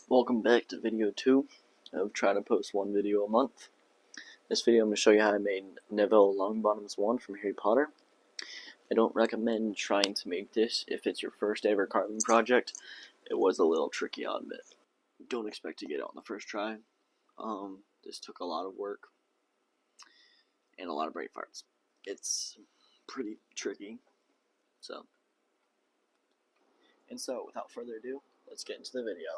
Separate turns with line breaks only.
Welcome back to video 2 of trying to post one video a month. This video I'm going to show you how I made Neville Longbottoms 1 from Harry Potter. I don't recommend trying to make this if it's your first ever carving project. It was a little tricky, I'll admit. Don't expect to get it on the first try. This took a lot of work and a lot of brain farts. It's pretty tricky. So without further ado, let's get into the video.